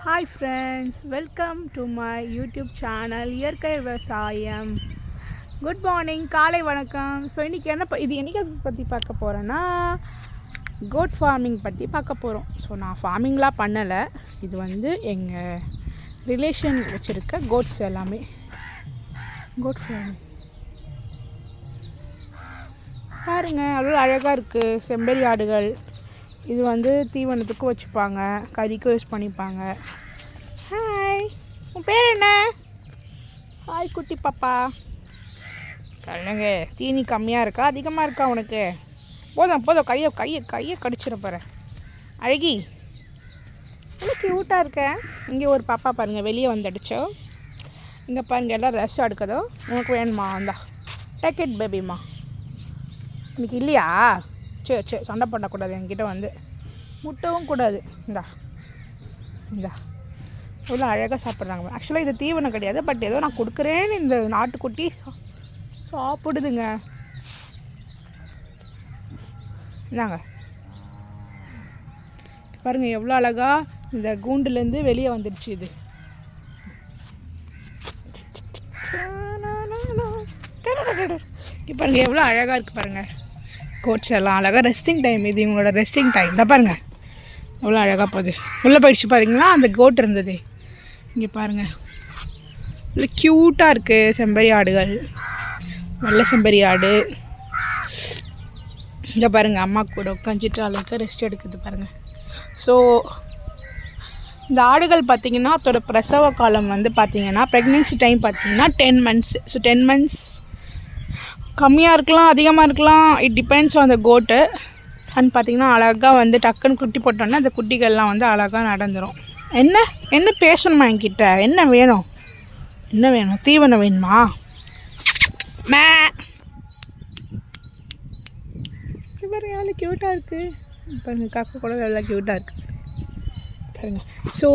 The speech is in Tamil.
Hi friends, welcome to my YouTube channel இயற்கை விவசாயம். குட் மார்னிங், காலை வணக்கம். ஸோ இன்றைக்கி என்னை பற்றி பார்க்க போகிறேன்னா கோட் ஃபார்மிங் பற்றி பார்க்க போகிறோம். ஸோ நான் ஃபார்மிங்லாம் பண்ணலை, இது வந்து எங்கள் ரிலேஷன் வச்சுருக்க கோட்ஸ் எல்லாமே. கோட் ஃபார்மிங் பாருங்கள், அவ்வளோ அழகாக இருக்குது. செம்பரி ஆடுகள் இது வந்து தீவனத்துக்கும் வச்சுப்பாங்க, கறிக்கும் யூஸ் பண்ணிப்பாங்க. ஹாய், உன் பேர் என்ன? ஹாய் குட்டி பாப்பா. சொல்லுங்க, தீனி கம்மியாக இருக்கா அதிகமாக இருக்கா உனக்கு? போதும் போதும், கையை கையை கையை கடிச்சிட போகிறேன். அழகி, இவ்வளோ க்யூட்டாக இருக்கேன். இங்கே ஒரு பாப்பா பாருங்கள், வெளியே வந்துடுச்சோ. இங்கே பாருங்கள், எல்லாம் ரெஸ்ட் எடுக்குதோ. உனக்கு வேணுமா? வந்தா டேக்கெட் பேபிம்மா. இன்னைக்கு இல்லையா? சரி சரி, சண்டை பண்ணக்கூடாது என்கிட்ட, வந்து முட்டவும் கூடாது. இந்தா இந்தா, இவ்வளோ அழகாக சாப்பிட்றாங்க. ஆக்சுவலாக இது தீவனம் கிடையாது, பட் ஏதோ நான் கொடுக்குறேன்னு இந்த நாட்டுக்குட்டி சாப்பிடுதுங்க. இந்தாங்க பாருங்கள், எவ்வளோ அழகாக இந்த கூண்டுலேருந்து வெளியே வந்துடுச்சு. இது பாருங்கள், எவ்வளோ அழகாக இருக்குது பாருங்கள். கோட்ஸ் எல்லாம் அழகாக ரெஸ்டிங் டைம், இது இவங்களோட ரெஸ்டிங் டைம். இதை பாருங்கள், எவ்வளோ அழகாக போகுது. உள்ளே போயிடுச்சு பாருங்களா, அந்த கோட் இருந்தது. இங்கே பாருங்கள், இவ்வளோ க்யூட்டாக இருக்குது. செம்பரி ஆடுகள், வெள்ளை செம்பரி ஆடு. இங்கே பாருங்கள், அம்மா கூட உட்காந்துட்டு அளவுக்கு ரெஸ்ட் எடுக்குது பாருங்கள். ஸோ இந்த ஆடுகள் பார்த்திங்கன்னா அதோட பிரசவ காலம் வந்து பார்த்திங்கன்னா ப்ரெக்னென்சி டைம் பார்த்திங்கன்னா 10 months. ஸோ 10 months கம்மியாக இருக்கலாம், அதிகமாக இருக்கலாம். It depends on the coat. And பார்த்திங்கன்னா அழகாக வந்து டக்குன்னு குட்டி போட்டோன்னா அந்த குட்டிகள்லாம் வந்து அழகாக நடந்துடும். என்ன பேசணுமா என்கிட்ட? என்ன வேணும்? என்ன வேணும்? தீவனம் வேணுமா? மே பாருங்க, எவ்வளோ க்யூட்டாக இருக்குது பாருங்கள். காக்கா கூட எவ்வளோ க்யூட்டாக இருக்குது பாருங்கள். ஸோ